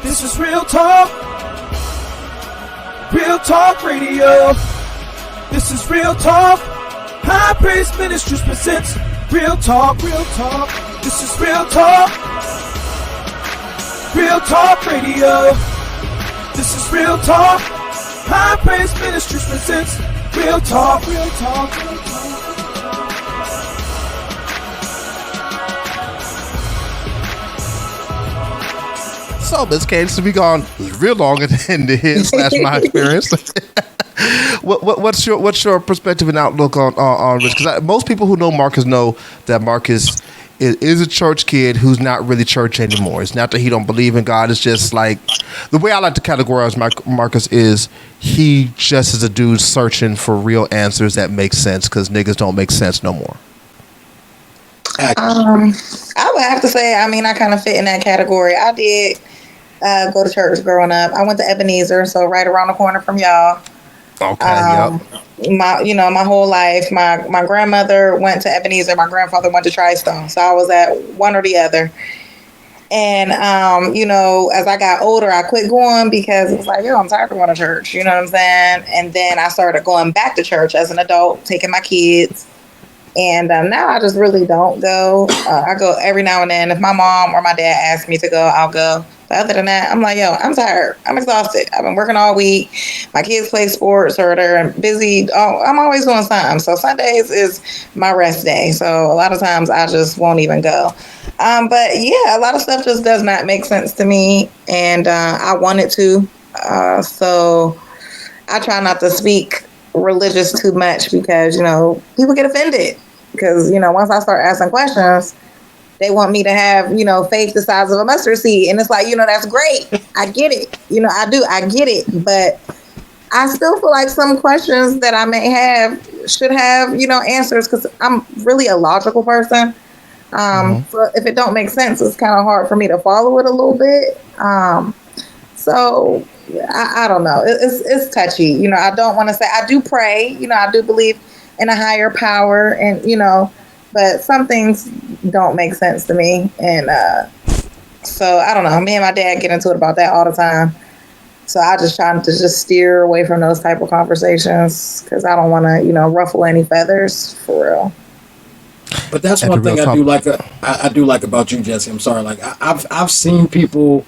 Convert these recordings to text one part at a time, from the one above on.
This is Real Talk. Real Talk Radio. This is Real Talk. High Praise Ministries presents Real Talk. Real Talk. This is Real Talk. Real Talk Radio. This is Real Talk. High Praise Ministries presents Real Talk. Real Talk. Real Talk. So, Miss Kate, so we gone real long in the his / my experience. What's your perspective and outlook on Rich? Because most people who know Marques know that Marques is a church kid who's not really church anymore. It's not that he don't believe in God. It's just like the way I like to categorize Marques is he just is a dude searching for real answers that make sense because niggas don't make sense no more. I would have to say, I kind of fit in that category. I did go to church growing up. I went to Ebenezer, so right around the corner from y'all. Okay, My whole life, my grandmother went to Ebenezer, my grandfather went to Tri-Stone, so I was at one or the other. And as I got older, I quit going because it was like, I'm tired of going to church. You know what I'm saying? And then I started going back to church as an adult, taking my kids. And now I just really don't go. I go every now and then. If my mom or my dad asks me to go, I'll go. But other than that, I'm like, I'm tired. I'm exhausted. I've been working all week. My kids play sports or they're busy. I'm always doing something. So Sundays is my rest day. So a lot of times I just won't even go. But yeah, a lot of stuff just does not make sense to me. And I want it to. So I try not to speak religious too much because, people get offended. Because, once I start asking questions, they want me to have, faith the size of a mustard seed. And it's like, that's great. I get it. I get it. But I still feel like some questions that I may have should have, answers because I'm really a logical person. So if it don't make sense, it's kind of hard for me to follow it a little bit. So I don't know. It's touchy. I don't want to say I do pray. I do believe in a higher power and, but some things don't make sense to me. And so I don't know. Me and my dad get into it about that all the time. So I just try to just steer away from those type of conversations because I don't want to, ruffle any feathers for real. But that's one thing I do like about you, Jesse. I'm sorry. Like I've seen people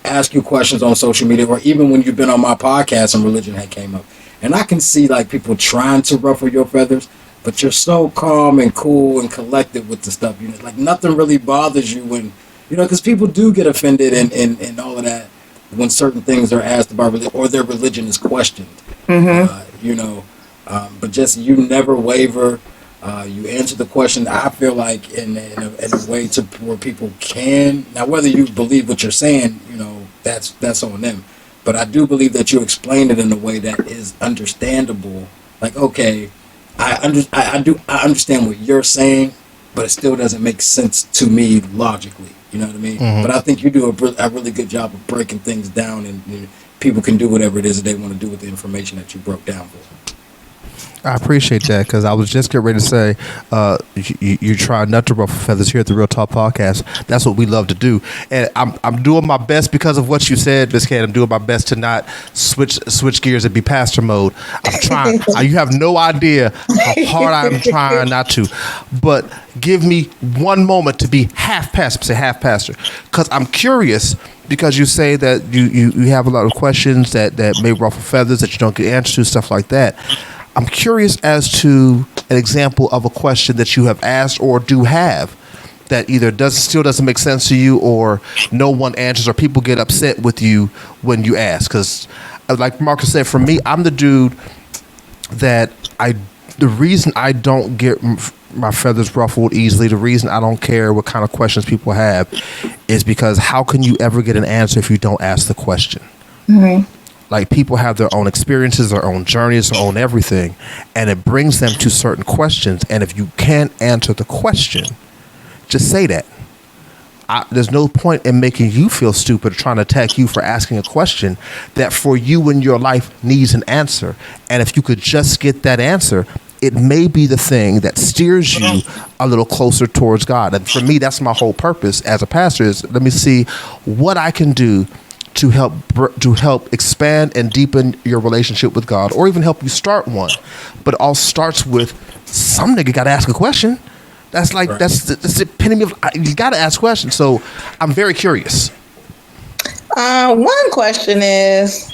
ask you questions on social media, or even when you've been on my podcast and religion had came up, and I can see like people trying to ruffle your feathers, but you're so calm and cool and collected with the stuff. Like nothing really bothers you when because people do get offended and all of that when certain things are asked about religion or their religion is questioned. But Jesse, you never waver. You answer the question, I feel like, in a way to where people can. Now, whether you believe what you're saying, that's on them. But I do believe that you explain it in a way that is understandable. Like, okay, I understand what you're saying, but it still doesn't make sense to me logically. You know what I mean? Mm-hmm. But I think you do a really good job of breaking things down, and people can do whatever it is that they want to do with the information that you broke down for them. I appreciate that because I was just getting ready to say you try not to ruffle feathers here at the Real Talk Podcast. That's what we love to do, and I'm doing my best because of what you said, Ms. Kate. I'm doing my best to not switch gears and be pastor mode. I'm trying. You have no idea how hard I'm trying not to. But give me one moment to be half pastor. Say half pastor because I'm curious. Because you say that you have a lot of questions that may ruffle feathers that you don't get answers to, stuff like that. I'm curious as to an example of a question that you have asked or do have that either still doesn't make sense to you or no one answers or people get upset with you when you ask. Because like Marques said, for me, I'm the dude that the reason I don't get my feathers ruffled easily, the reason I don't care what kind of questions people have is because how can you ever get an answer if you don't ask the question? Mm-hmm. Like people have their own experiences, their own journeys, their own everything, and it brings them to certain questions. And if you can't answer the question, just say that. There's no point in making you feel stupid or trying to attack you for asking a question that for you in your life needs an answer. And if you could just get that answer, it may be the thing that steers you a little closer towards God. And for me, that's my whole purpose as a pastor is let me see what I can do to help expand and deepen your relationship with God, or even help you start one. But it all starts with some nigga got to ask a question. That's like that's the epitome of you got to ask questions. So I'm very curious. One question is,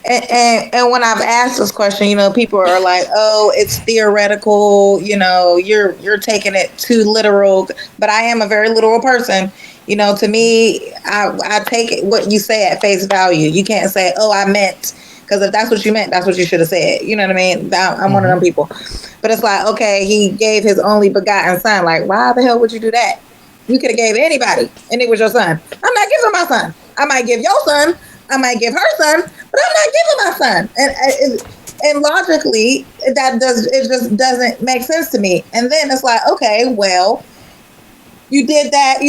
and when I've asked this question, people are like, "Oh, it's theoretical. You're taking it too literal." But I am a very literal person. To me, I take what you say at face value. You can't say, "Oh, I meant," because if that's what you meant, that's what you should have said. You know what I mean? I'm one of them people. But it's like, okay, he gave his only begotten son. Like, why the hell would you do that? You could have gave anybody, and it was your son. I'm not giving my son. I might give your son. I might give her son, but I'm not giving my son. And logically, it just doesn't make sense to me. And then it's like, okay, well, you did that,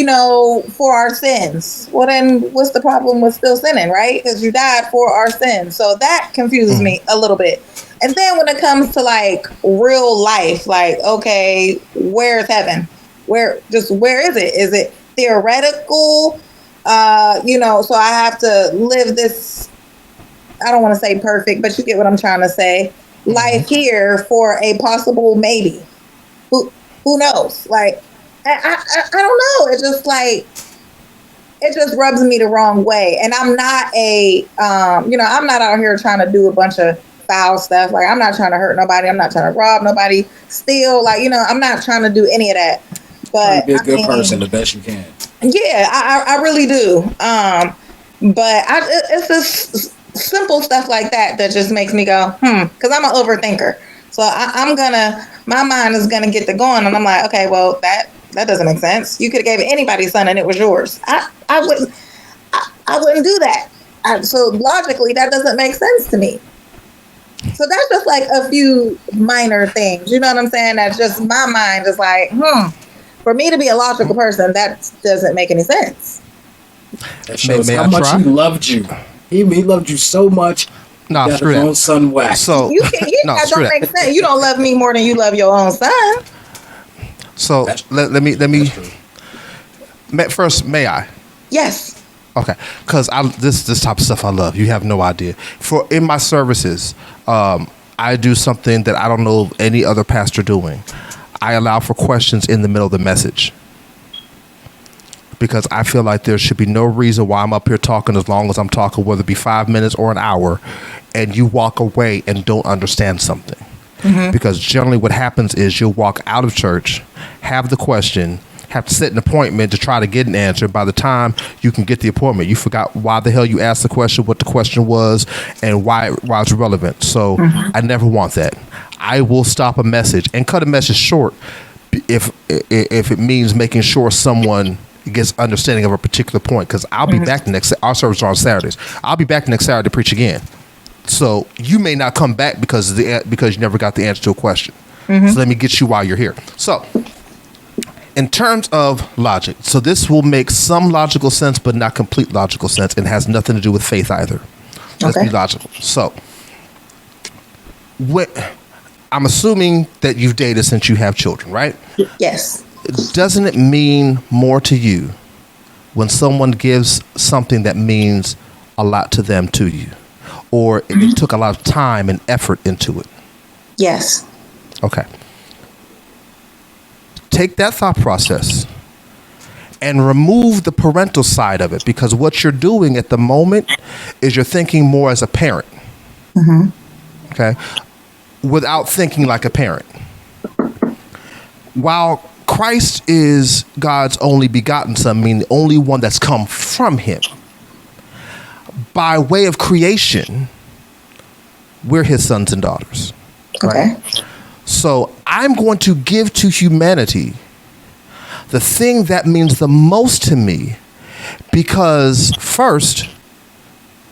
for our sins. Well, then what's the problem with still sinning, right? Because you died for our sins. So that confuses me a little bit. And then when it comes to like real life, like, okay, where's heaven? Where is it? Is it theoretical? So I have to live this, I don't want to say perfect, but you get what I'm trying to say, life here for a possible maybe. Who knows? Like, I don't know. It's just like, it just rubs me the wrong way. And I'm not I'm not out here trying to do a bunch of foul stuff. Like, I'm not trying to hurt nobody. I'm not trying to rob nobody, steal. Like, I'm not trying to do any of that. But be a good person the best you can. Yeah, I really do. But it's just simple stuff like that just makes me go, because I'm an overthinker. So my mind is gonna get to going, and I'm like, okay, well, that doesn't make sense. You could have gave anybody's son, and it was yours. I wouldn't do that. So logically, that doesn't make sense to me. So that's just like a few minor things. You know what I'm saying? That's just my mind is like, For me to be a logical person, that doesn't make any sense. That shows how much he loved you. He loved you so much. Nah, that his own son whacked. So that don't make sense. You don't love me more than you love your own son. So let me. First, may I? Yes. Okay, because this type of stuff I love. You have no idea. In my services, I do something that I don't know of any other pastor doing. I allow for questions in the middle of the message, because I feel like there should be no reason why I'm up here talking as long as I'm talking, whether it be 5 minutes or an hour, and you walk away and don't understand something. Because generally what happens is you'll walk out of church, have the question, have to set an appointment to try to get an answer. By the time you can get the appointment, you forgot why the hell you asked the question, what the question was, and why it's relevant. So I never want that. I will stop a message and cut a message short if it means making sure someone gets understanding of a particular point. Because I'll be back our service are on Saturdays. I'll be back next Saturday to preach again. So you may not come back because you never got the answer to a question. So let me get you while you're here. So in terms of logic, so this will make some logical sense, but not complete logical sense, and has nothing to do with faith either. Let's be logical. So I'm assuming that you've dated since you have children, right? Yes. Doesn't it mean more to you when someone gives something that means a lot to them to you, or it took a lot of time and effort into it? Yes. Okay. Take that thought process and remove the parental side of it, because what you're doing at the moment is you're thinking more as a parent. Okay. Without thinking like a parent. While Christ is God's only begotten son, meaning the only one that's come from him, by way of creation, we're his sons and daughters. Right? Okay. So I'm going to give to humanity the thing that means the most to me, because first,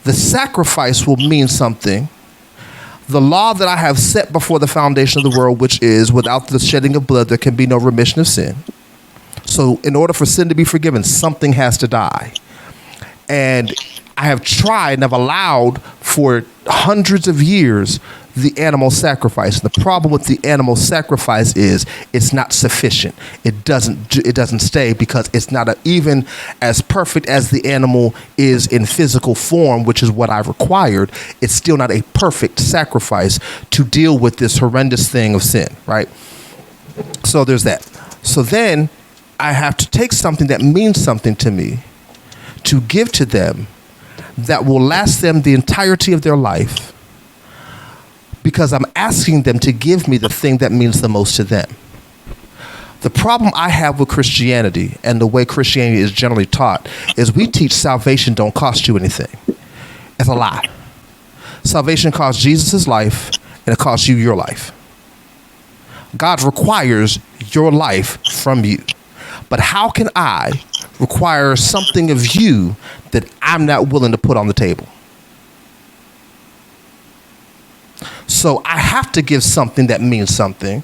the sacrifice will mean something. The law that I have set before the foundation of the world, which is without the shedding of blood, there can be no remission of sin. So in order for sin to be forgiven, something has to die. And I have tried and I've allowed for hundreds of years the animal sacrifice. The problem with the animal sacrifice is it's not sufficient. It doesn't stay because it's not even as perfect as the animal is in physical form, which is what I required. It's still not a perfect sacrifice to deal with this horrendous thing of sin, right? So there's that. So then I have to take something that means something to me to give to them that will last them the entirety of their life, because I'm asking them to give me the thing that means the most to them. The problem I have with Christianity and the way Christianity is generally taught is we teach salvation don't cost you anything. It's a lie. Salvation costs Jesus his life, and it costs you your life. God requires your life from you. But how can I require something of you that I'm not willing to put on the table? So I have to give something that means something.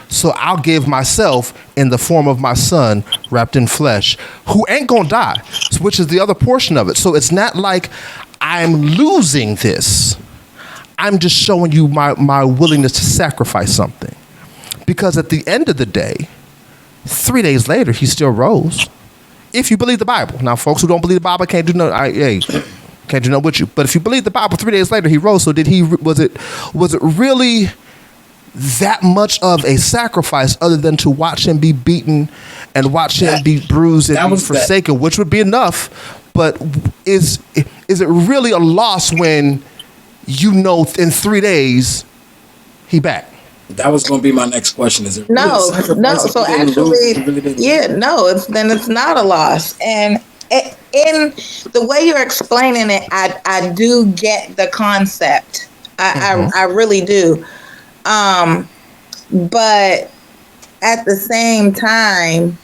So I'll give myself in the form of my son wrapped in flesh, who ain't gonna die, which is the other portion of it. So it's not like I'm losing this. I'm just showing you my willingness to sacrifice something. Because at the end of the day, 3 days later, he still rose. If you believe the Bible. Now, folks who don't believe the Bible can't do no. Can't do no with you. But if you believe the Bible, 3 days later he rose. So was it really that much of a sacrifice, other than to watch him be beaten and watch him be bruised and be forsaken, which would be enough? But is it really a loss when you know in 3 days he back? That was going to be my next question. Is it really No. So actually, it's not a loss. And in the way you're explaining it, I do get the concept. I really do. But at the same time,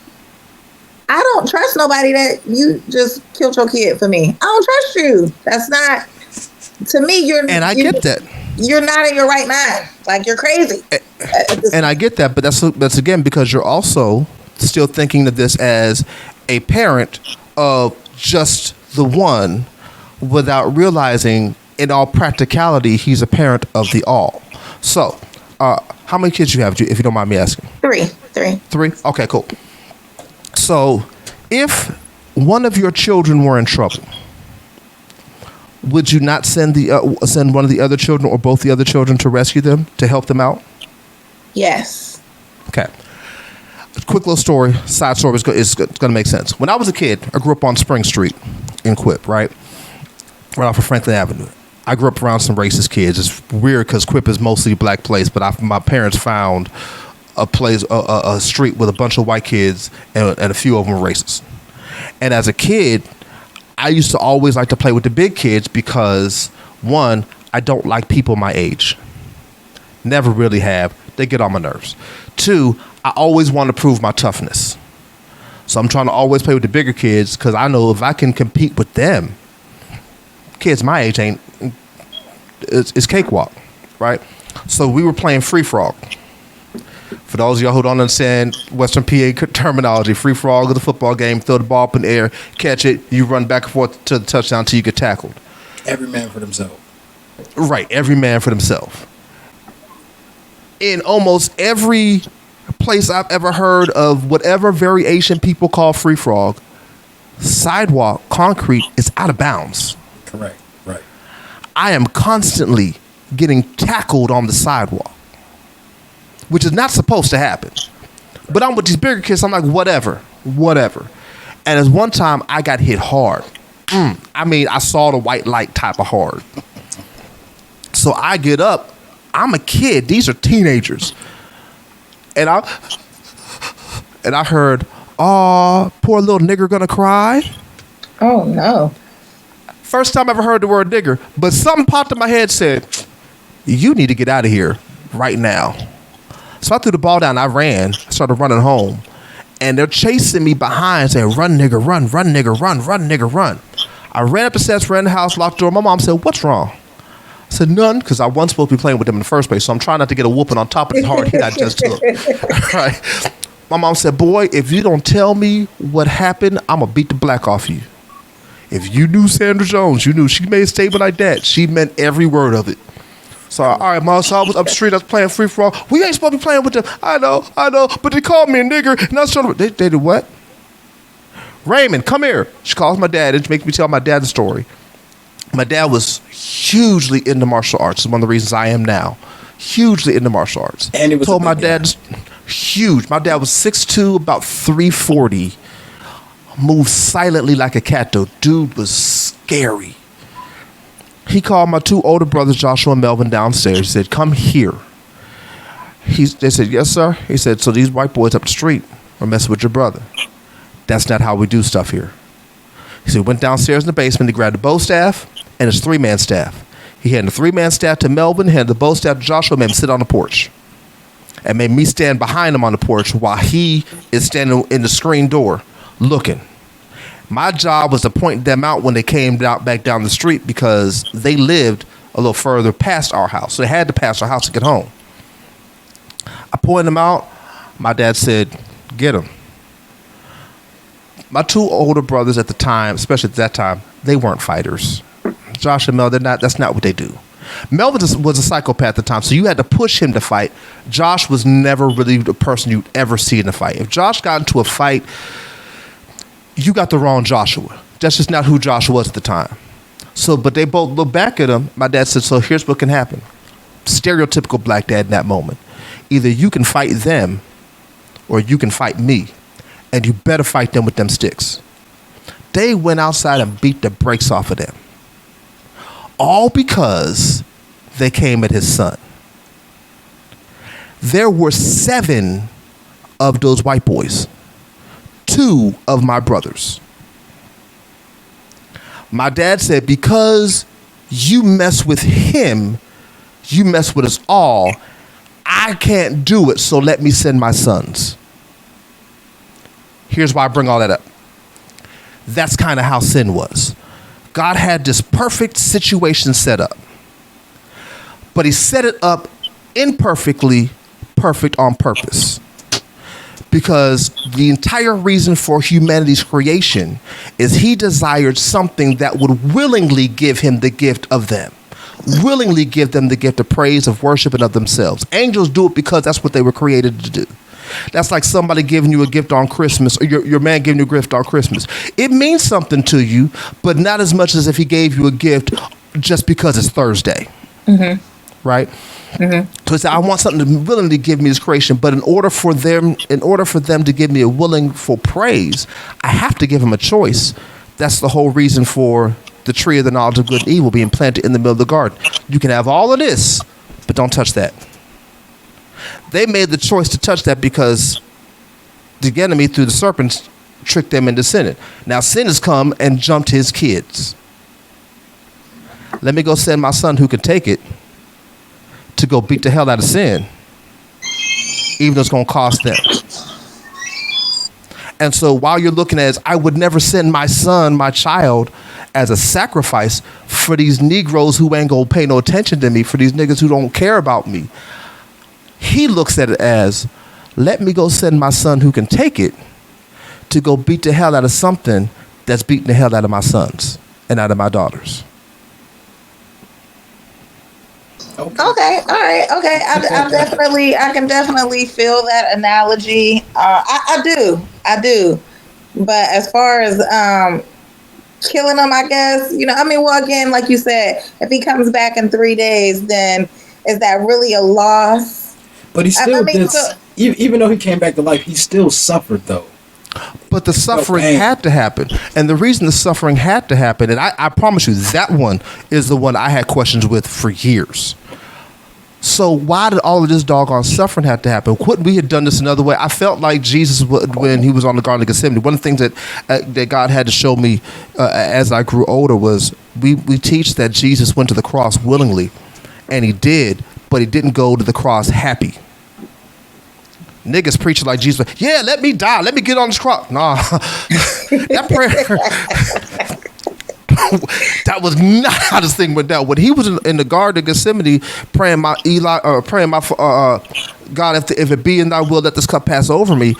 I don't trust nobody that you just killed your kid for me. I don't trust you. That's not, to me, and I get that. You're not in your right mind. Like, you're crazy. And I get that, but that's again because you're also still thinking of this as a parent of just the one, without realizing in all practicality he's a parent of the all. So, how many kids you have, if you don't mind me asking? Three. Three? Okay, cool. So, if one of your children were in trouble, would you not send one of the other children or both the other children to rescue them, to help them out? Yes. Okay. A quick little story, side story is going to make sense. When I was a kid, I grew up on Spring Street in Quip, right off of Franklin Avenue. I grew up around some racist kids. It's weird because Quip is mostly a black place, but my parents found a street with a bunch of white kids, and a few of them were racist. And as a kid, I used to always like to play with the big kids because, one, I don't like people my age. Never really have. They get on my nerves. Two, I always want to prove my toughness. So I'm trying to always play with the bigger kids because I know if I can compete with them, kids my age it's cakewalk, right? So we were playing free frog. For those of y'all who don't understand Western PA terminology, free frog is a football game. Throw the ball up in the air, catch it, you run back and forth to the touchdown until you get tackled. Every man for themselves. Right, every man for themselves. In almost every place I've ever heard of whatever variation people call free frog, sidewalk, concrete is out of bounds. Correct, right. I am constantly getting tackled on the sidewalk, which is not supposed to happen. But I'm with these bigger kids, I'm like, whatever. And as one time, I got hit hard. I mean, I saw the white light type of hard. So I get up. I'm a kid. These are teenagers. And I heard, "Oh, poor little nigger gonna cry." Oh, no. First time I ever heard the word nigger. But something popped in my head, said, "You need to get out of here right now." So I threw the ball down. I ran. I started running home. And they're chasing me behind, saying, "Run, nigger, run, run, nigger, run, run, nigger, run." I ran up the steps, ran in the house, locked the door. My mom said, "What's wrong?" I said, "None," because I wasn't supposed to be playing with them in the first place. So I'm trying not to get a whooping on top of the hard hit I just took. Right. My mom said, "Boy, if you don't tell me what happened, I'm going to beat the black off you." If you knew Sandra Jones, you knew she made a statement like that. She meant every word of it. So, all right, Mom, so I was up the street, I was playing free for all. We ain't supposed to be playing with them. I know, but they called me a nigger. And I was trying to, they did what? Raymond, come here. She calls my dad and makes me tell my dad the story. My dad was hugely into martial arts. It's one of the reasons I am now. Hugely into martial arts. And it was told my dad, huge. My dad was 6'2", about 340. Moved silently like a cat, though. Dude was scary. He called my two older brothers, Joshua and Melvin, downstairs. He said, come here. They said, yes, sir. He said, so these white boys up the street are messing with your brother. That's not how we do stuff here. He said, went downstairs in the basement. He grabbed a bow staff and his 3-man staff. He handed the 3-man staff to Melvin, handed the bow staff to Joshua, made him sit on the porch. And made me stand behind him on the porch while he is standing in the screen door looking. My job was to point them out when they came back down the street because they lived a little further past our house. So they had to pass our house to get home. I pointed them out. My dad said, get them. My two older brothers at the time, especially at that time, they weren't fighters. Josh and Mel, that's not what they do. Melvin was a psychopath at the time, so you had to push him to fight. Josh was never really the person you'd ever see in a fight. If Josh got into a fight, you got the wrong Joshua. That's just not who Joshua was at the time. So, but they both looked back at him. My dad said, so here's what can happen. Stereotypical black dad in that moment. Either you can fight them or you can fight me. And you better fight them with them sticks. They went outside and beat the brakes off of them. All because they came at his son. There were 7 of those white boys. 2 of my brothers. My dad said, because you mess with him, you mess with us all. I can't do it, so let me send my sons. Here's why I bring all that up. That's kind of how sin was. God had this perfect situation set up. But he set it up imperfectly, perfect on purpose. Because the entire reason for humanity's creation is he desired something that would willingly give him the gift of them. Willingly give them the gift of praise, of worship, and of themselves. Angels do it because that's what they were created to do. That's like somebody giving you a gift on Christmas, or your man giving you a gift on Christmas. It means something to you, but not as much as if he gave you a gift just because it's Thursday. Mm-hmm. Right? Mm-hmm. So he said, I want something to willingly give me this creation, but in order for them to give me a willingful praise, I have to give them a choice. That's the whole reason for the tree of the knowledge of good and evil being planted in the middle of the garden. You can have all of this, but don't touch that. They made the choice to touch that because the enemy, through the serpents, tricked them into sinning. Now sin has come and jumped his kids. Let me go send my son who can take it to go beat the hell out of sin, even though it's going to cost them. And so while you're looking at it, I would never send my son, my child, as a sacrifice for these Negroes who ain't going to pay no attention to me, for these niggas who don't care about me. He looks at it as, let me go send my son who can take it to go beat the hell out of something that's beating the hell out of my sons and out of my daughters. Okay, all right, okay. I can definitely feel that analogy. I do. But as far as killing him, I guess, well, again, like you said, if he comes back in 3 days, then is that really a loss? But he still even though he came back to life, he still suffered, though. But the suffering had to happen. And the reason the suffering had to happen, and I promise you, that one is the one I had questions with for years. So why did all of this doggone suffering have to happen? Couldn't we have done this another way? I felt like Jesus, when he was on the Garden of Gethsemane, one of the things that God had to show me as I grew older was we teach that Jesus went to the cross willingly, and he did, but he didn't go to the cross happy. Niggas preaching like Jesus, yeah, let me die, let me get on this cross. Nah, that prayer, that was not how this thing went down. When he was in the Garden of Gethsemane praying God, if it be in thy will, let this cup pass over me.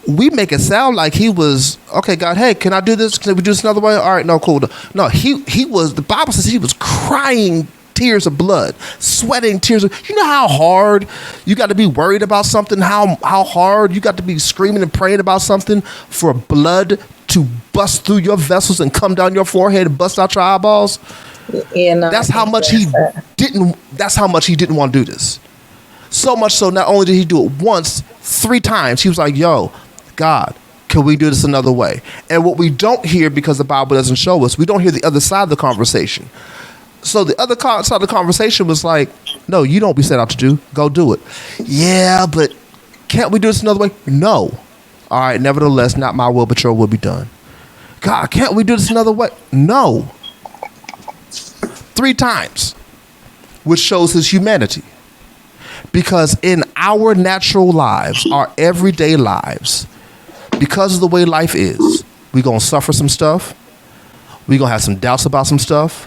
We make it sound like he was, okay, God, hey, can I do this? Can we do this another way? All right, no, cool. No, he was, the Bible says he was crying tears of blood, sweating tears of, you know how hard you got to be worried about something, how hard you got to be screaming and praying about something for blood to bust through your vessels and come down your forehead and bust out your eyeballs. Yeah, no, that's how much he didn't want to do this. So much so, not only did he do it once, 3 times, he was like, yo, God, can we do this another way? And what we don't hear, because the Bible doesn't show us, we don't hear the other side of the conversation. So the other side of the conversation was like, no, you don't be set out to do. Go do it. Yeah, but can't we do this another way? No. All right, nevertheless, not my will, but your will be done. God, can't we do this another way? No. 3 times, which shows his humanity. Because in our natural lives, our everyday lives, because of the way life is, we're going to suffer some stuff. We're going to have some doubts about some stuff.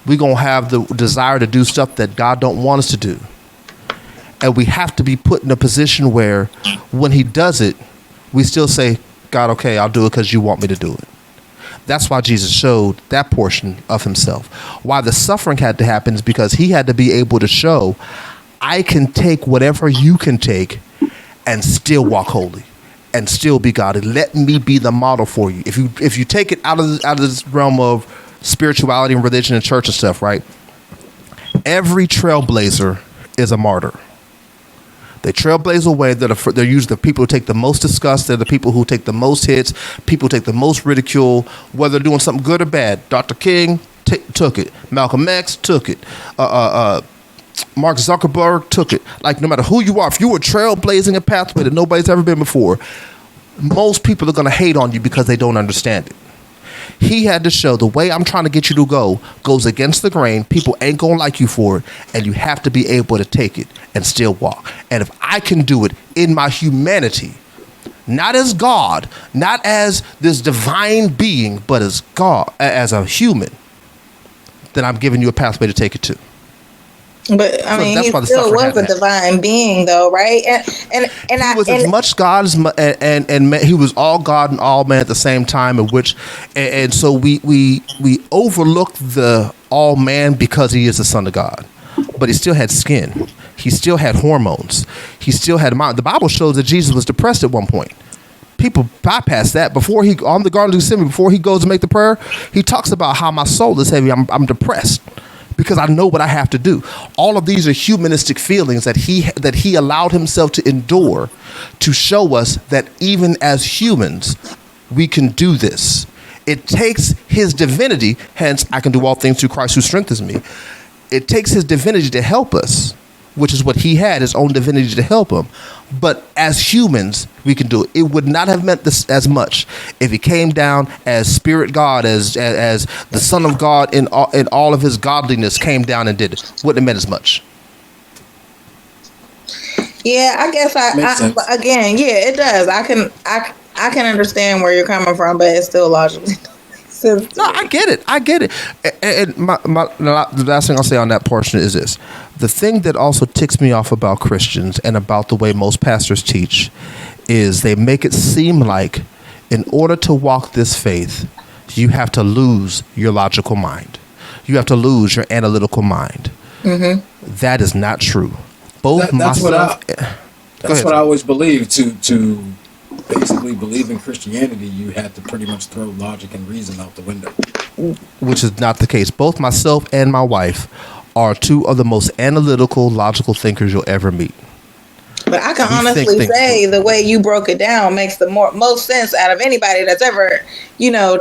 We're going to have the desire to do stuff that God don't want us to do. And we have to be put in a position where when he does it, we still say, God, okay, I'll do it because you want me to do it. That's why Jesus showed that portion of himself. Why the suffering had to happen is because he had to be able to show, I can take whatever you can take and still walk holy and still be godly. Let me be the model for you. If you take it out of this realm of spirituality and religion and church and stuff, right? Every trailblazer is a martyr. They trailblaze away. They're usually the people who take the most disgust. They're the people who take the most hits, people who take the most ridicule, whether they're doing something good or bad. Dr. King took it. Malcolm X took it. Mark Zuckerberg took it. Like, no matter who you are, if you were trailblazing a pathway that nobody's ever been before, most people are going to hate on you because they don't understand it. He had to show the way I'm trying to get you to go goes against the grain. People ain't going to like you for it. And you have to be able to take it and still walk. And if I can do it in my humanity, not as God, not as this divine being, but as God, as a human, then I'm giving you a pathway to take it to. But I mean, he still was a divine being, though, right? And he was as much God as and he was all God and all man at the same time. And so we overlook the all man because he is the Son of God, but he still had skin, he still had hormones, he still had a mind. The Bible shows that Jesus was depressed at one point. People bypass that. Before he on the Garden of Gethsemane, before he goes to make the prayer, he talks about how my soul is heavy. I'm depressed, because I know what I have to do. All of these are humanistic feelings that he allowed himself to endure to show us that even as humans, we can do this. It takes his divinity, hence I can do all things through Christ who strengthens me. It takes his divinity to help us, which is what he had, his own divinity to help him. But as humans, we can do it. It would not have meant this as much if he came down as Spirit God, as the Son of God in all of his godliness came down and did it. Wouldn't have meant as much. Yeah, I guess again, yeah, it does. I can understand where you're coming from, but it's still logically. No, I get it. And the last thing I'll say on that portion is this. The thing that also ticks me off about Christians and about the way most pastors teach is they make it seem like in order to walk this faith, you have to lose your logical mind. You have to lose your analytical mind. Mm-hmm. That is not true. That's what I always believe. To basically believe in Christianity, you had to pretty much throw logic and reason out the window. Which is not the case. Both myself and my wife are 2 of the most analytical, logical thinkers you'll ever meet. But I can honestly say the way you broke it down makes the most sense out of anybody that's ever,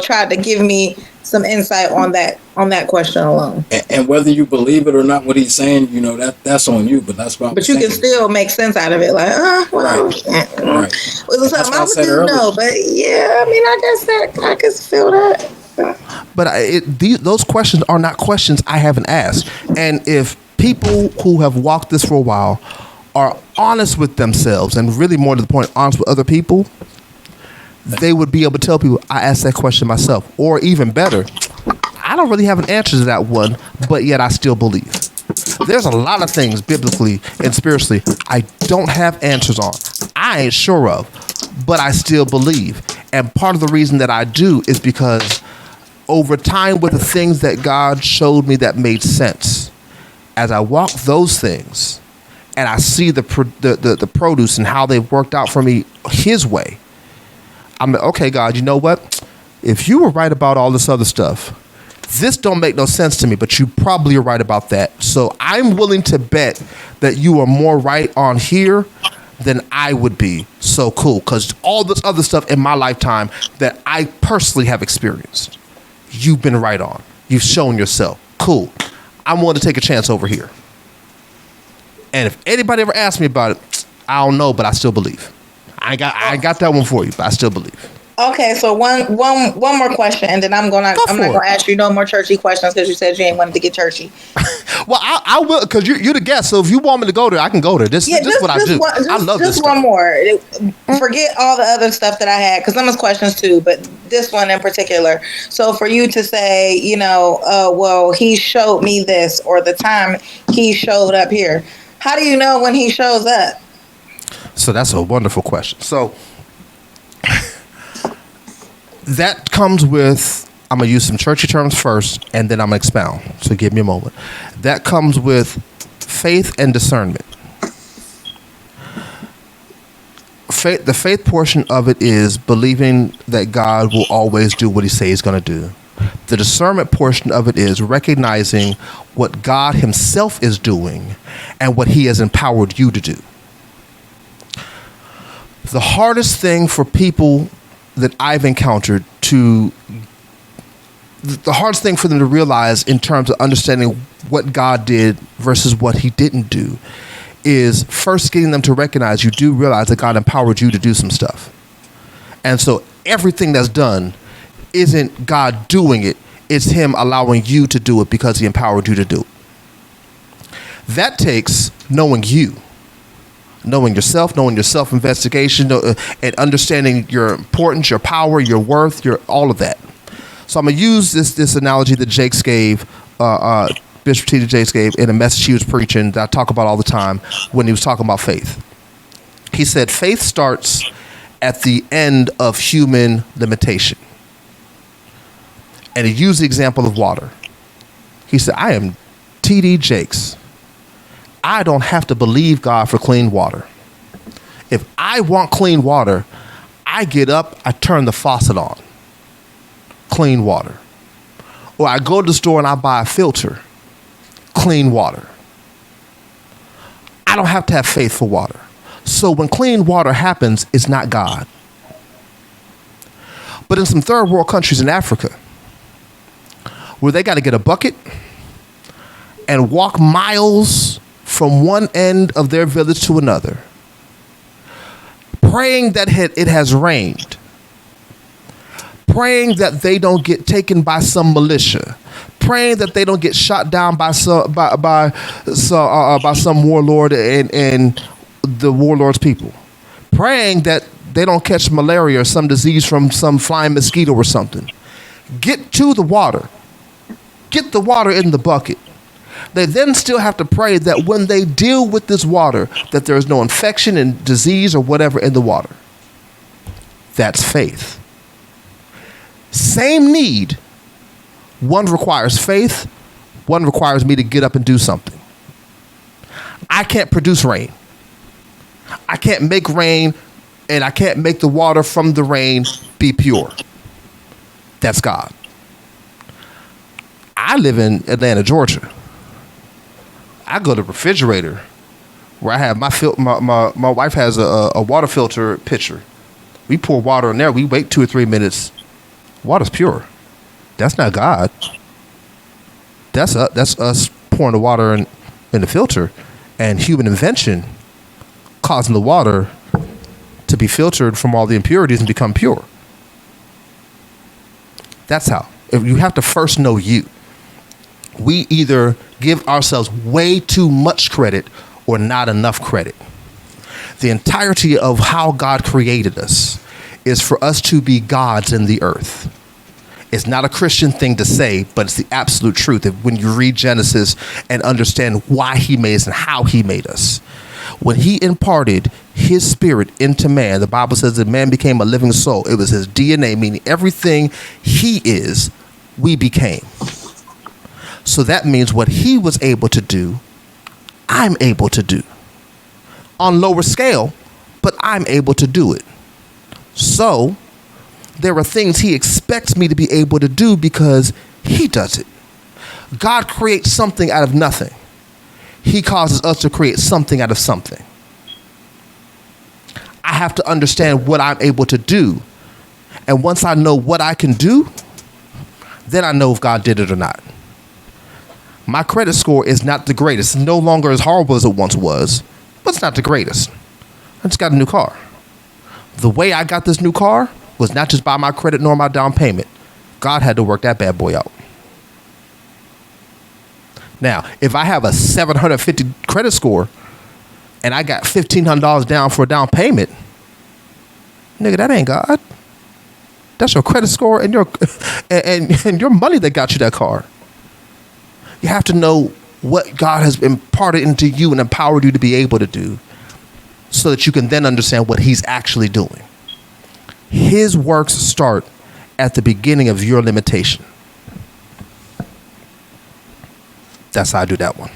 tried to give me some insight on that question alone. And whether you believe it or not, what he's saying, that's on you. But that's what. But you can still make sense out of it, like, right. Well, something I would know, but yeah, I mean, I guess that I can feel that. But those questions are not questions I haven't asked. And if people who have walked this for a while are honest with themselves and really more to the point, honest with other people, they would be able to tell people, I asked that question myself. Or even better, I don't really have an answer to that one, but yet I still believe. There's a lot of things biblically and spiritually I don't have answers on. I ain't sure of, but I still believe. And part of the reason that I do is because over time with the things that God showed me that made sense, as I walk those things and I see the produce and how they've worked out for me his way, I'm like, okay, God, you know what? If you were right about all this other stuff, this don't make no sense to me, but you probably are right about that. So I'm willing to bet that you are more right on here than I would be. So cool, because all this other stuff in my lifetime that I personally have experienced, you've been right on. You've shown yourself. Cool. I'm willing to take a chance over here. And if anybody ever asks me about it, I don't know, but I still believe. I ain't got that one for you, but I still believe. Okay, so one more question, and then I'm not gonna ask you no more churchy questions because you said you ain't wanted to get churchy. Well, I will, because you're the guest. So if you want me to go there, I can go there. This is what I do. I love this stuff. One more. Forget all the other stuff that I had, because some of questions too, but this one in particular. So for you to say, well, he showed me this, or the time he showed up here. How do you know when he shows up? So that's a wonderful question. So that comes with, I'm going to use some churchy terms first, and then I'm going to expound. So give me a moment. That comes with faith and discernment. The faith portion of it is believing that God will always do what he says he's going to do. The discernment portion of it is recognizing what God himself is doing and what he has empowered you to do. The hardest thing for people that I've encountered the hardest thing for them to realize in terms of understanding what God did versus what he didn't do is first getting them to recognize you do realize that God empowered you to do some stuff. And so everything that's done isn't God doing it, it's him allowing you to do it because he empowered you to do it. That takes knowing you. Knowing yourself, knowing your self-investigation, and understanding your importance, your power, your worth, all of that. So I'm going to use this analogy that Jakes gave, Bishop T.D. Jakes gave in a message he was preaching that I talk about all the time when he was talking about faith. He said, faith starts at the end of human limitation. And he used the example of water. He said, I am T.D. Jakes. I don't have to believe God for clean water. If I want clean water, I get up, I turn the faucet on. Clean water. Or I go to the store and I buy a filter. Clean water. I don't have to have faith for water. So when clean water happens, it's not God. But in some third world countries in Africa, where they got to get a bucket and walk miles from one end of their village to another, praying that it has rained, praying that they don't get taken by some militia, praying that they don't get shot down by some warlord and the warlord's people, praying that they don't catch malaria or some disease from some flying mosquito or something. Get to the water. Get the water in the bucket. They then still have to pray that when they deal with this water, that there is no infection and disease or whatever in the water. That's faith. Same need. One requires faith. One requires me to get up and do something. I can't produce rain. I can't make rain, and I can't make the water from the rain be pure. That's God. I live in Atlanta, Georgia. I go to the refrigerator where I have my wife has a water filter pitcher. We pour water in there. We wait 2 or 3 minutes. Water's pure. That's not God. That's us pouring the water in the filter, and human invention causing the water to be filtered from all the impurities and become pure. That's how. If you have to first know you. We either give ourselves way too much credit or not enough credit. The entirety of how God created us is for us to be gods in the earth. It's not a Christian thing to say, but it's the absolute truth. When you read Genesis and understand why he made us and how he made us. When he imparted his spirit into man, the Bible says that man became a living soul. It was his DNA, meaning everything he is, we became. So that means what he was able to do, I'm able to do. On lower scale, but I'm able to do it. So there are things he expects me to be able to do because he does it. God creates something out of nothing. He causes us to create something out of something. I have to understand what I'm able to do. And once I know what I can do, then I know if God did it or not. My credit score is not the greatest. It's no longer as horrible as it once was, but it's not the greatest. I just got a new car. The way I got this new car was not just by my credit nor my down payment. God had to work that bad boy out. Now, if I have a 750 credit score and I got $1,500 down for a down payment, nigga, that ain't God. That's your credit score and your and your money that got you that car. You have to know what God has imparted into you and empowered you to be able to do so that you can then understand what he's actually doing. His works start at the beginning of your limitation. That's how I do that one.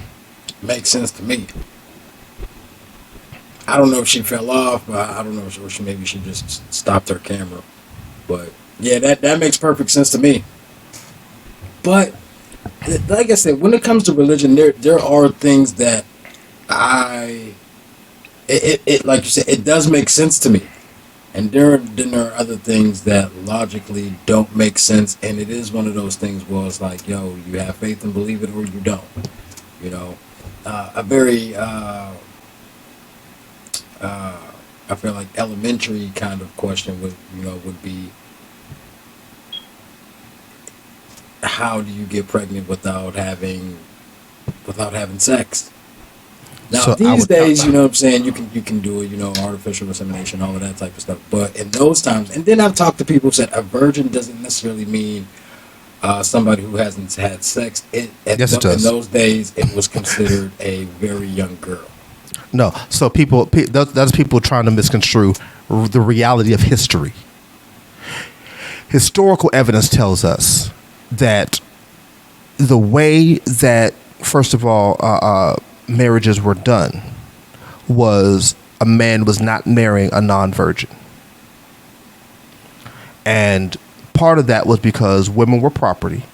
Makes sense to me. I don't know if she fell off. I don't know if maybe she just stopped her camera. But yeah, that makes perfect sense to me. But like I said, when it comes to religion, there are things that it like you said, it does make sense to me. And then there are other things that logically don't make sense, and it is one of those things where it's like, yo, you have faith and believe it, or you don't. You know, a very I feel like elementary kind of question would be, how do you get pregnant without having sex? Now So these days, you know what I'm saying, you can do it, artificial insemination, all of that type of stuff. But in those times, and then I've talked to people who said a virgin doesn't necessarily mean somebody who hasn't had sex. Yes, it does. In those days, it was considered a very young girl. No, so that's people trying to misconstrue the reality of history. Historical evidence tells us that the way that, first of all, marriages were done was a man was not marrying a non-virgin. And part of that was because women were property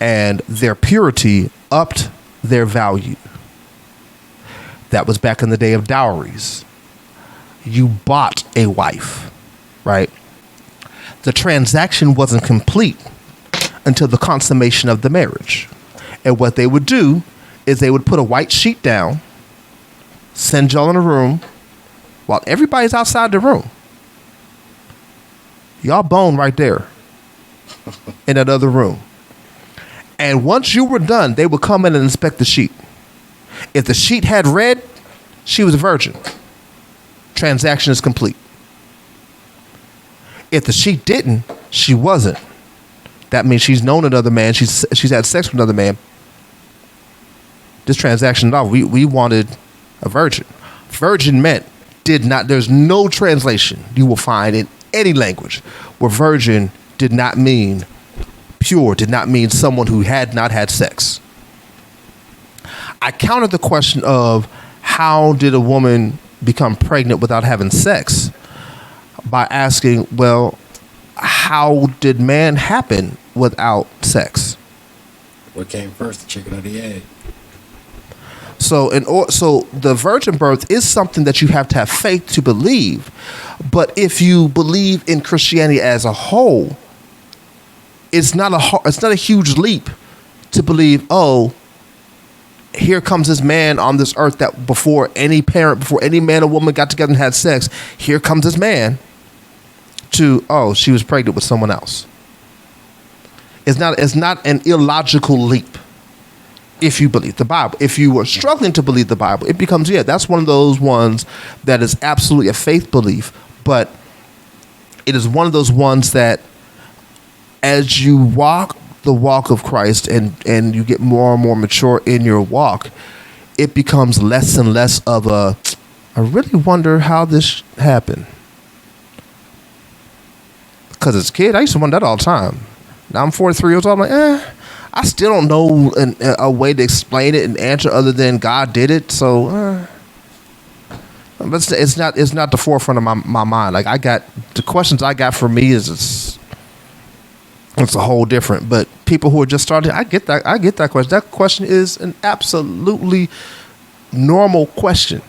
and their purity upped their value. That was back in the day of dowries. You bought a wife, right? The transaction wasn't complete until the consummation of the marriage. And what they would do is they would put a white sheet down, send y'all in a room while everybody's outside the room. Y'all bone right there in that other room. And once you were done, they would come in and inspect the sheet. If the sheet had red, she was a virgin. Transaction is complete. If the sheet didn't, she wasn't. That means she's known another man. She's had sex with another man. This transaction, we wanted a virgin. Virgin meant there's no translation you will find in any language where virgin did not mean pure, did not mean someone who had not had sex. I countered the question of how did a woman become pregnant without having sex by asking, well, how did man happen without sex? What came first, the chicken or the egg? So the virgin birth is something that you have to have faith to believe. But if you believe in Christianity as a whole, it's not a huge leap to believe, oh, here comes this man on this earth that before any man or woman got together and had sex, here comes this man she was pregnant with someone else. It's not an illogical leap if you believe the Bible. If you were struggling to believe the Bible, it becomes, that's one of those ones that is absolutely a faith belief, but it is one of those ones that as you walk the walk of Christ and you get more and more mature in your walk, it becomes less and less of I really wonder how this happened. Because as a kid, I used to wonder that all the time. Now I'm 43 years old. I'm like, I still don't know a way to explain it and answer other than God did it. So, but it's not the forefront of my mind. Like, I got the questions I got for me is it's a whole different. But people who are just starting, I get that question. That question is an absolutely normal question.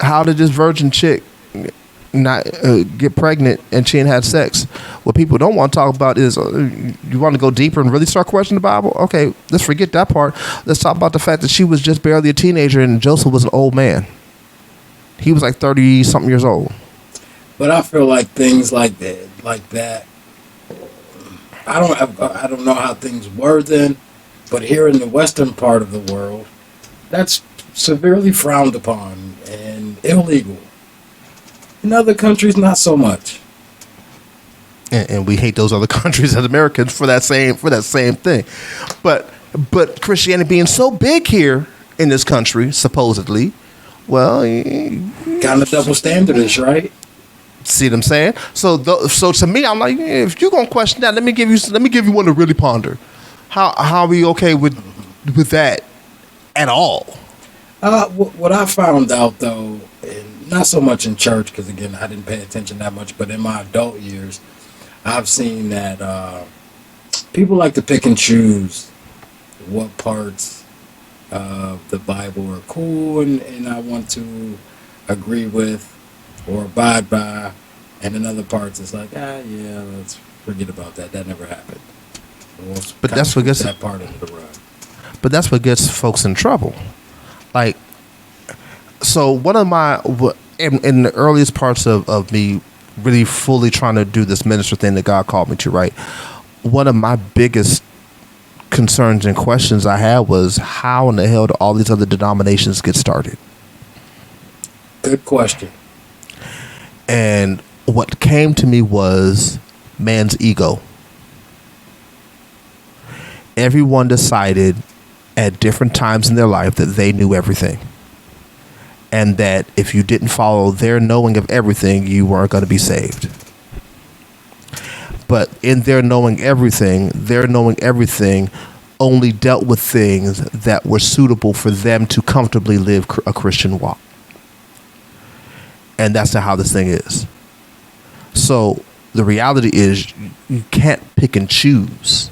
How did this virgin chick not get pregnant and she ain't had sex? What people don't want to talk about is you want to go deeper and really start questioning the Bible. Okay, let's forget that part. Let's talk about the fact that she was just barely a teenager and Joseph was an old man. He was like 30 something years old. But I feel like things like that. I don't know how things were then, but here in the western part of the world, that's severely frowned upon and illegal. In other countries, not so much. And we hate those other countries as Americans for that same thing. But Christianity being so big here in this country, supposedly, well, kind of double standardish, right? See what I'm saying? So to me, I'm like, if you're gonna question that, let me give you one to really ponder. How are we okay with that at all? What I found out though, and not so much in church, because again, I didn't pay attention that much, but in my adult years, I've seen that people like to pick and choose what parts of the Bible are cool and I want to agree with or abide by, and in other parts it's like, yeah, let's forget about that. That never happened. But that's what gets that part of the rug. But that's what gets folks in trouble. Like, so one of my in the earliest parts of me really fully trying to do this minister thing that God called me to, right? One of my biggest concerns and questions I had was, how in the hell do all these other denominations get started? Good question. And what came to me was man's ego. Everyone decided at different times in their life that they knew everything. And that if you didn't follow their knowing of everything, you weren't going to be saved. But in their knowing everything only dealt with things that were suitable for them to comfortably live a Christian walk. And that's not how this thing is. So the reality is you can't pick and choose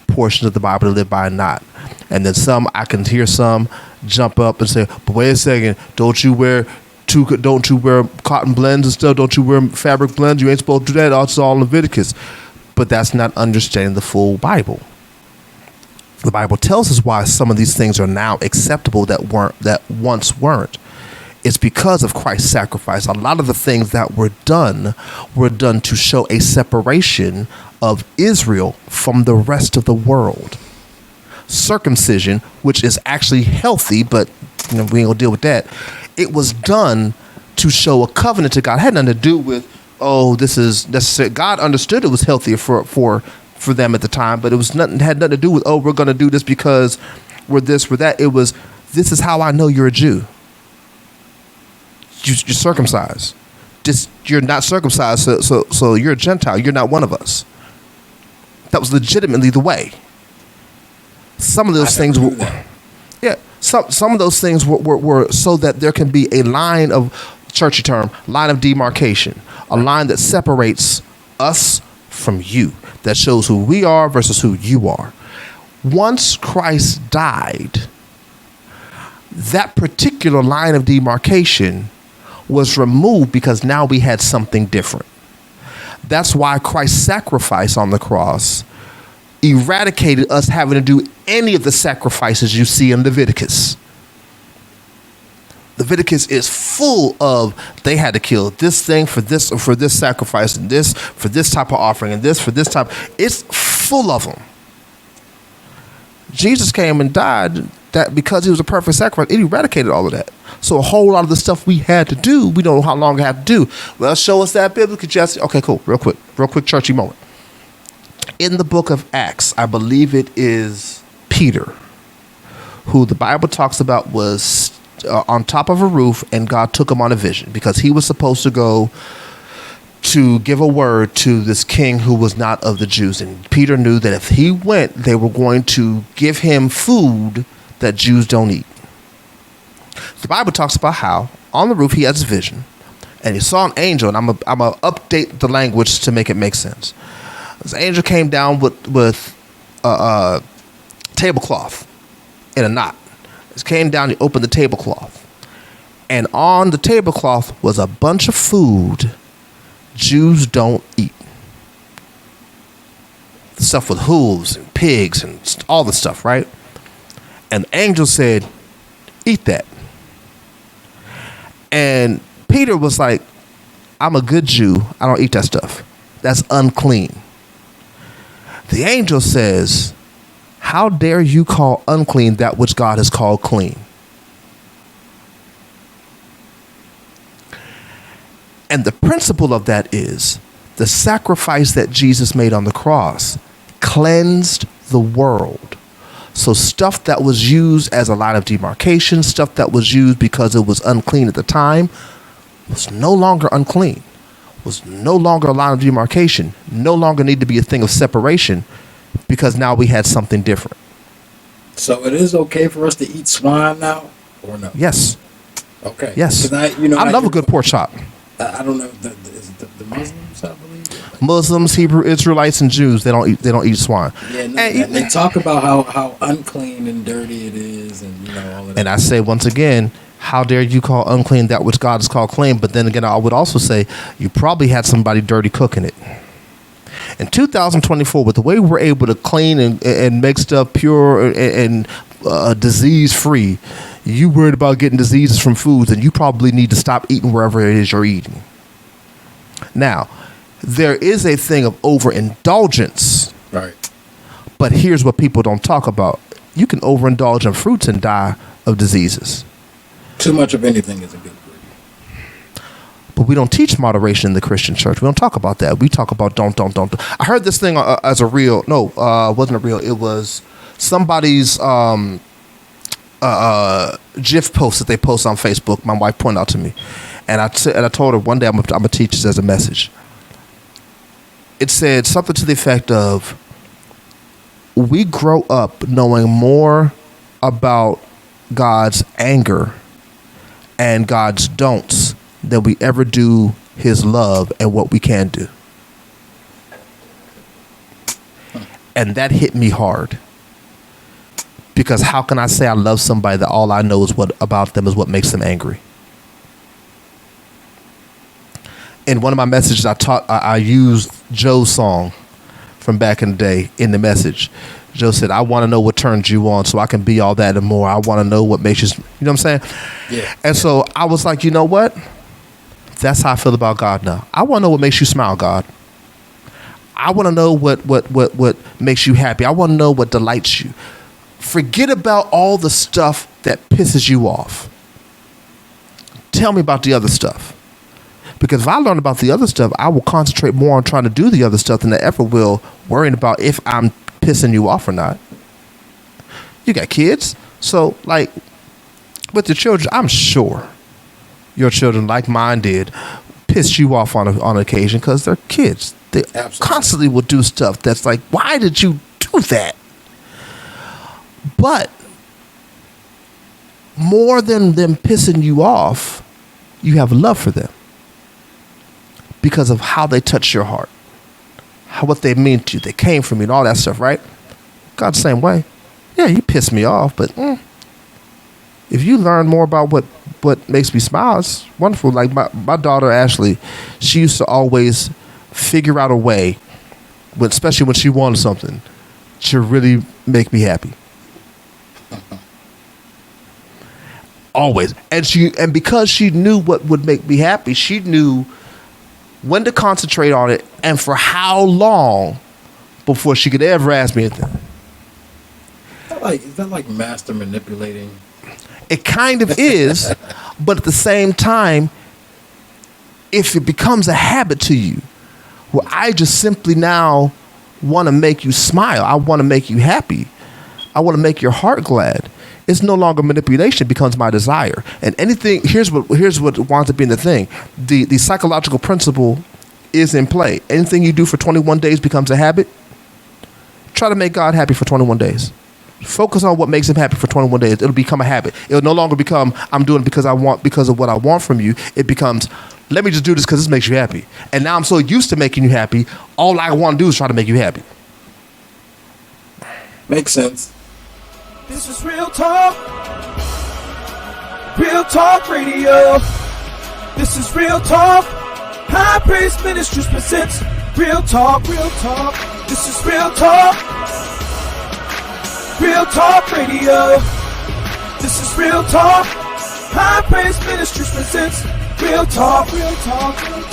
portions of the Bible to live by and not. And then I can hear some jump up and say, but wait a second, don't you wear cotton blends and stuff? Don't you wear fabric blends? You ain't supposed to do that. It's all Leviticus. But that's not understanding the full Bible. The Bible tells us why some of these things are now acceptable that once weren't. It's because of Christ's sacrifice. A lot of the things that were done to show a separation of Israel from the rest of the world. Circumcision, which is actually healthy, but we ain't gonna deal with that. It was done to show a covenant to God. It had nothing to do with, this is necessary. God understood it was healthier for them at the time, but had nothing to do with, we're gonna do this because we're this, we're that. It was, this is how I know you're a Jew. You're circumcised. You're not circumcised, so you're a Gentile. You're not one of us. That was legitimately the way. Some of those things were, some of those things were so that there can be a line of, churchy term, line of demarcation, a line that separates us from you, that shows who we are versus who you are. Once Christ died, that particular line of demarcation was removed because now we had something different. That's why Christ's sacrifice on the cross eradicated us having to do any of the sacrifices you see in Leviticus. Leviticus is full of, they had to kill this thing for this sacrifice, and this for this type of offering, and this for this type. It's full of them. Jesus came and died that because he was a perfect sacrifice, it eradicated all of that. So a whole lot of the stuff we had to do, we don't know how long we have to do. Well, show us that biblically, Jesse. Okay, cool. Real quick churchy moment. In the book of Acts, I believe it is Peter, who the Bible talks about was on top of a roof, and God took him on a vision because he was supposed to go to give a word to this king who was not of the Jews. And Peter knew that if he went, they were going to give him food that Jews don't eat. The Bible talks about how on the roof he has a vision and he saw an angel, and I'm gonna update the language to make it make sense. This angel came down with a tablecloth in a knot. He came down, he opened the tablecloth, and on the tablecloth was a bunch of food Jews don't eat. Stuff with hooves and pigs and all the stuff, right? And the angel said, eat that. And Peter was like, I'm a good Jew. I don't eat that stuff. That's unclean. The angel says, how dare you call unclean that which God has called clean? And the principle of that is the sacrifice that Jesus made on the cross cleansed the world. So stuff that was used as a line of demarcation, stuff that was used because it was unclean at the time, was no longer unclean, was no longer a line of demarcation, no longer need to be a thing of separation, because now we had something different. So it is okay for us to eat swine now, or no? Yes. Okay. Yes. I love a good pork chop. I don't know. Is it the Muslims, I believe? Muslims, Hebrew Israelites, and Jews, they don't eat swine. Yeah, and they talk about how unclean and dirty it is, and all of that. And I say once again, how dare you call unclean that which God has called clean? But then again, I would also say you probably had somebody dirty cooking it. In 2024, with the way we're able to clean and make stuff pure and disease free, you worried about getting diseases from foods, and you probably need to stop eating wherever it is you're eating. Now, there is a thing of overindulgence. Right. But here's what people don't talk about. You can overindulge in fruits and die of diseases. Too much of anything isn't good for you. But we don't teach moderation in the Christian church. We don't talk about that. We talk about don't. I heard this thing as a reel. No, it wasn't a reel. It was somebody's GIF post that they post on Facebook. My wife pointed out to me. And I told her one day I'm going to teach this as a message. It said something to the effect of, we grow up knowing more about God's anger and God's don'ts than we ever do his love and what we can do. And that hit me hard. Because how can I say I love somebody that all I know is what about them is what makes them angry? In one of my messages I used Joe's song from back in the day in the message. Joe said, I want to know what turns you on so I can be all that and more. I want to know what makes you, you know what I'm saying? Yeah. And so I was like, you know what? That's how I feel about God now. I want to know what makes you smile, God. I want to know what makes you happy. I want to know what delights you. Forget about all the stuff that pisses you off. Tell me about the other stuff. Because if I learn about the other stuff, I will concentrate more on trying to do the other stuff than I ever will worrying about if I'm pissing you off or not. You got kids, so like with your children, I'm sure your children, like mine did, piss you off on occasion because they're kids. They Absolutely. Constantly will do stuff that's like, why did you do that? But more than them pissing you off, you have love for them because of how they touch your heart, what they mean to you. They came from you and all that stuff, right? God's the same way. Yeah, you piss me off, but if you learn more about what makes me smile, it's wonderful. Like my daughter, Ashley, she used to always figure out a way, especially when she wanted something, to really make me happy. Always. And because she knew what would make me happy, she knew when to concentrate on it and for how long before she could ever ask me anything. Is that like master manipulating? It kind of is, but at the same time, if it becomes a habit to you, where I just simply now want to make you smile, I want to make you happy, I want to make your heart glad, it's no longer manipulation, it becomes my desire. And anything, here's what winds up being the thing. The psychological principle is in play. Anything you do for 21 days becomes a habit. Try to make God happy for 21 days. Focus on what makes him happy for 21 days. It'll become a habit. It'll no longer become, I'm doing it because of what I want from you. It becomes, let me just do this because this makes you happy. And now I'm so used to making you happy, all I want to do is try to make you happy. Makes sense. This is Real Talk. Real Talk Radio. This is Real Talk. High Praise Ministries presents Real Talk. Real Talk. This is Real Talk. Real Talk Radio. This is Real Talk. High Praise Ministries presents Real Talk. Real Talk.